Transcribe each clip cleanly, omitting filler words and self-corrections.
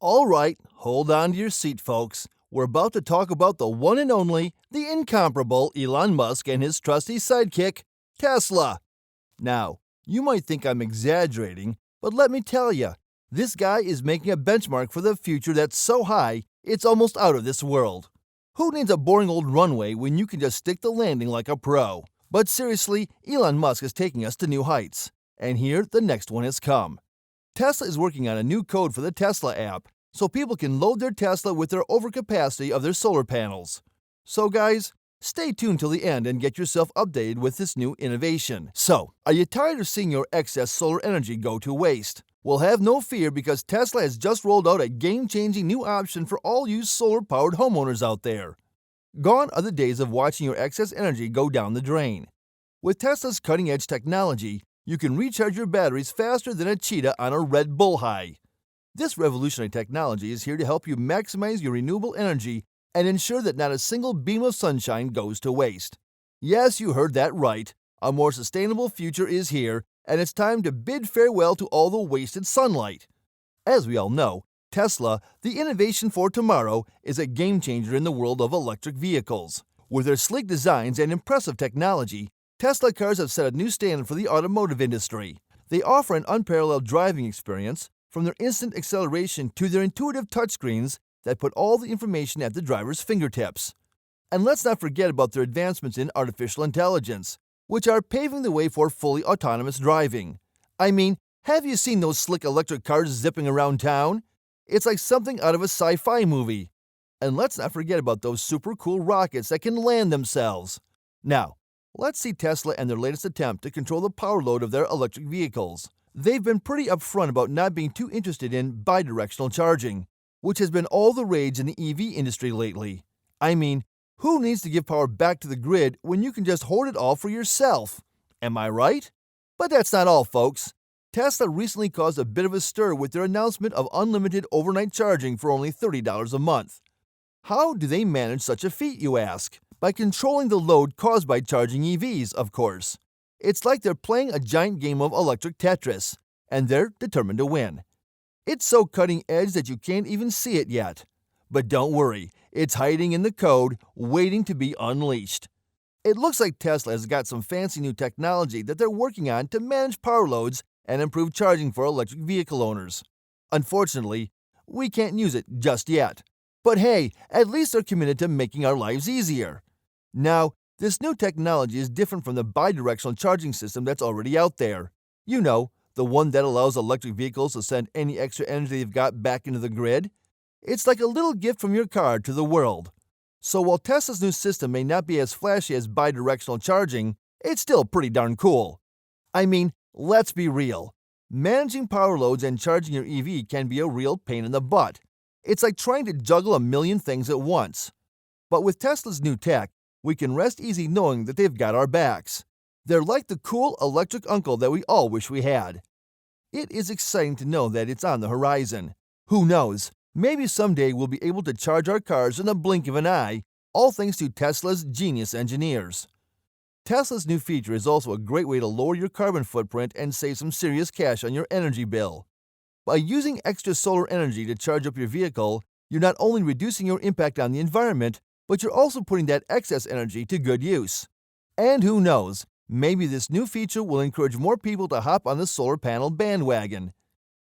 All right, hold on to your seat, folks. We're about to talk about the one and only, the incomparable Elon Musk and his trusty sidekick, Tesla. Now, you might think I'm exaggerating, but let me tell you, this guy is making a benchmark for the future that's so high, it's almost out of this world. Who needs a boring old runway when you can just stick the landing like a pro? But seriously, Elon Musk is taking us to new heights. And here, the next one has come. Tesla is working on a new code for the Tesla app, so people can load their Tesla with their overcapacity of their solar panels. So guys, stay tuned till the end and get yourself updated with this new innovation. So, are you tired of seeing your excess solar energy go to waste? Well, have no fear because Tesla has just rolled out a game-changing new option for all you solar-powered homeowners out there. Gone are the days of watching your excess energy go down the drain. With Tesla's cutting-edge technology, you can recharge your batteries faster than a cheetah on a Red Bull high. This revolutionary technology is here to help you maximize your renewable energy and ensure that not a single beam of sunshine goes to waste. Yes, you heard that right. A more sustainable future is here, and it's time to bid farewell to all the wasted sunlight. As we all know, Tesla, the innovation for tomorrow, is a game-changer in the world of electric vehicles. With their sleek designs and impressive technology, Tesla cars have set a new standard for the automotive industry. They offer an unparalleled driving experience, from their instant acceleration to their intuitive touchscreens that put all the information at the driver's fingertips. And let's not forget about their advancements in artificial intelligence, which are paving the way for fully autonomous driving. I mean, have you seen those slick electric cars zipping around town? It's like something out of a sci-fi movie. And let's not forget about those super cool rockets that can land themselves. Now, let's see Tesla and their latest attempt to control the power load of their electric vehicles. They've been pretty upfront about not being too interested in bidirectional charging, which has been all the rage in the EV industry lately. I mean, who needs to give power back to the grid when you can just hoard it all for yourself? Am I right? But that's not all, folks. Tesla recently caused a bit of a stir with their announcement of unlimited overnight charging for only $30 a month. How do they manage such a feat, you ask? By controlling the load caused by charging EVs, of course. It's like they're playing a giant game of electric Tetris, and they're determined to win. It's so cutting edge that you can't even see it yet. But don't worry, it's hiding in the code, waiting to be unleashed. It looks like Tesla has got some fancy new technology that they're working on to manage power loads and improve charging for electric vehicle owners. Unfortunately, we can't use it just yet. But hey, at least they're committed to making our lives easier. Now, this new technology is different from the bidirectional charging system that's already out there. You know, the one that allows electric vehicles to send any extra energy they've got back into the grid. It's like a little gift from your car to the world. So while Tesla's new system may not be as flashy as bidirectional charging, it's still pretty darn cool. I mean, let's be real. Managing power loads and charging your EV can be a real pain in the butt. It's like trying to juggle a million things at once. But with Tesla's new tech, we can rest easy knowing that they've got our backs. They're like the cool electric uncle that we all wish we had. It is exciting to know that it's on the horizon. Who knows, maybe someday we'll be able to charge our cars in a blink of an eye, all thanks to Tesla's genius engineers. Tesla's new feature is also a great way to lower your carbon footprint and save some serious cash on your energy bill. By using extra solar energy to charge up your vehicle, you're not only reducing your impact on the environment, but you're also putting that excess energy to good use. And who knows, maybe this new feature will encourage more people to hop on the solar panel bandwagon.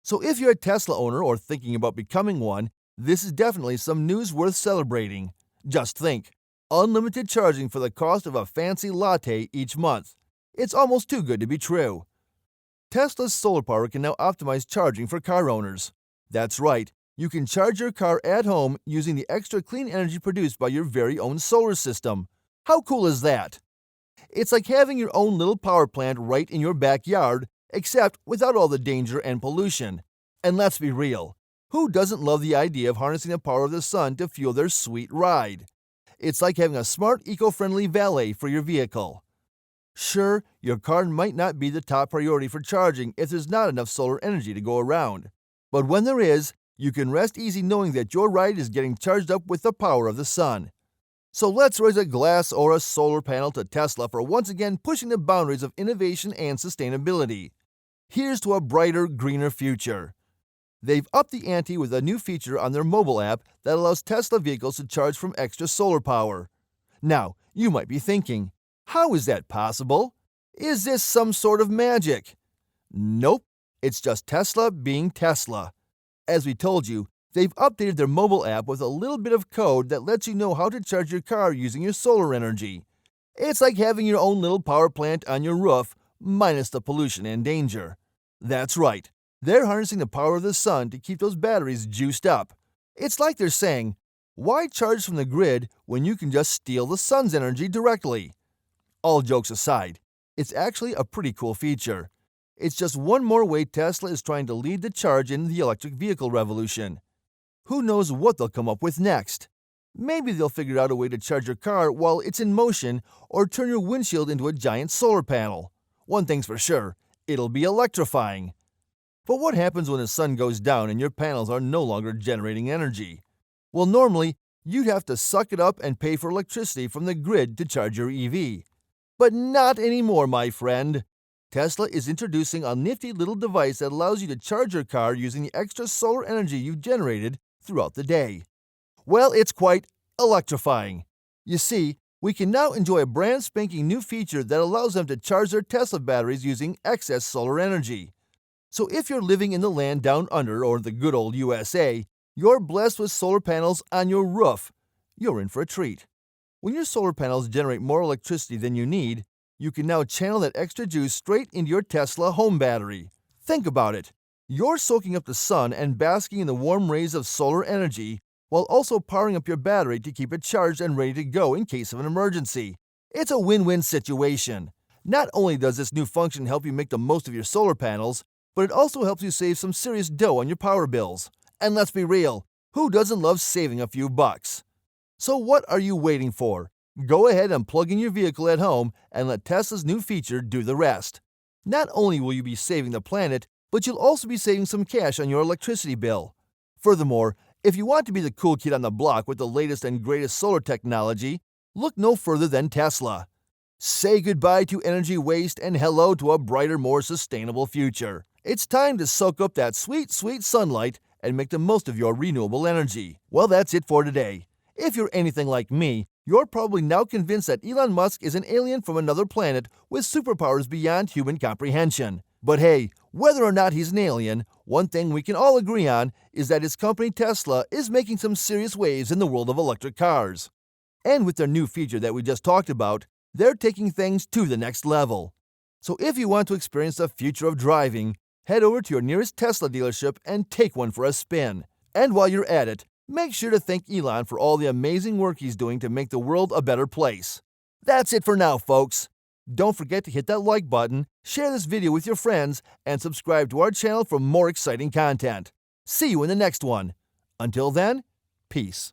So if you're a Tesla owner or thinking about becoming one, this is definitely some news worth celebrating. Just think, unlimited charging for the cost of a fancy latte each month. It's almost too good to be true. Tesla's solar power can now optimize charging for car owners. That's right. You can charge your car at home using the extra clean energy produced by your very own solar system. How cool is that? It's like having your own little power plant right in your backyard, except without all the danger and pollution. And let's be real, who doesn't love the idea of harnessing the power of the sun to fuel their sweet ride? It's like having a smart, eco-friendly valet for your vehicle. Sure, your car might not be the top priority for charging if there's not enough solar energy to go around. But when there is, you can rest easy knowing that your ride is getting charged up with the power of the sun. So let's raise a glass or a solar panel to Tesla for once again pushing the boundaries of innovation and sustainability. Here's to a brighter, greener future. They've upped the ante with a new feature on their mobile app that allows Tesla vehicles to charge from extra solar power. Now, you might be thinking, how is that possible? Is this some sort of magic? Nope, it's just Tesla being Tesla. As we told you, they've updated their mobile app with a little bit of code that lets you know how to charge your car using your solar energy. It's like having your own little power plant on your roof, minus the pollution and danger. That's right, they're harnessing the power of the sun to keep those batteries juiced up. It's like they're saying, why charge from the grid when you can just steal the sun's energy directly? All jokes aside, it's actually a pretty cool feature. It's just one more way Tesla is trying to lead the charge in the electric vehicle revolution. Who knows what they'll come up with next? Maybe they'll figure out a way to charge your car while it's in motion or turn your windshield into a giant solar panel. One thing's for sure, it'll be electrifying. But what happens when the sun goes down and your panels are no longer generating energy? Well, normally, you'd have to suck it up and pay for electricity from the grid to charge your EV. But not anymore, my friend. Tesla is introducing a nifty little device that allows you to charge your car using the extra solar energy you've generated throughout the day. Well, it's quite electrifying. You see, we can now enjoy a brand spanking new feature that allows them to charge their Tesla batteries using excess solar energy. So if you're living in the land down under or the good old USA, you're blessed with solar panels on your roof. You're in for a treat. When your solar panels generate more electricity than you need, you can now channel that extra juice straight into your Tesla home battery. Think about it. You're soaking up the sun and basking in the warm rays of solar energy, while also powering up your battery to keep it charged and ready to go in case of an emergency. It's a win-win situation. Not only does this new function help you make the most of your solar panels, but it also helps you save some serious dough on your power bills. And let's be real, who doesn't love saving a few bucks? So what are you waiting for? Go ahead and plug in your vehicle at home and let Tesla's new feature do the rest. Not only will you be saving the planet, but you'll also be saving some cash on your electricity bill. Furthermore, if you want to be the cool kid on the block with the latest and greatest solar technology, look no further than Tesla. Say goodbye to energy waste and hello to a brighter, more sustainable future. It's time to soak up that sweet, sweet sunlight and make the most of your renewable energy. Well, that's it for today. If you're anything like me, you're probably now convinced that Elon Musk is an alien from another planet with superpowers beyond human comprehension. But hey, whether or not he's an alien, one thing we can all agree on is that his company Tesla is making some serious waves in the world of electric cars. And with their new feature that we just talked about, they're taking things to the next level. So if you want to experience the future of driving, head over to your nearest Tesla dealership and take one for a spin. And while you're at it, make sure to thank Elon for all the amazing work he's doing to make the world a better place. That's it for now, folks. Don't forget to hit that like button, share this video with your friends, and subscribe to our channel for more exciting content. See you in the next one. Until then, peace.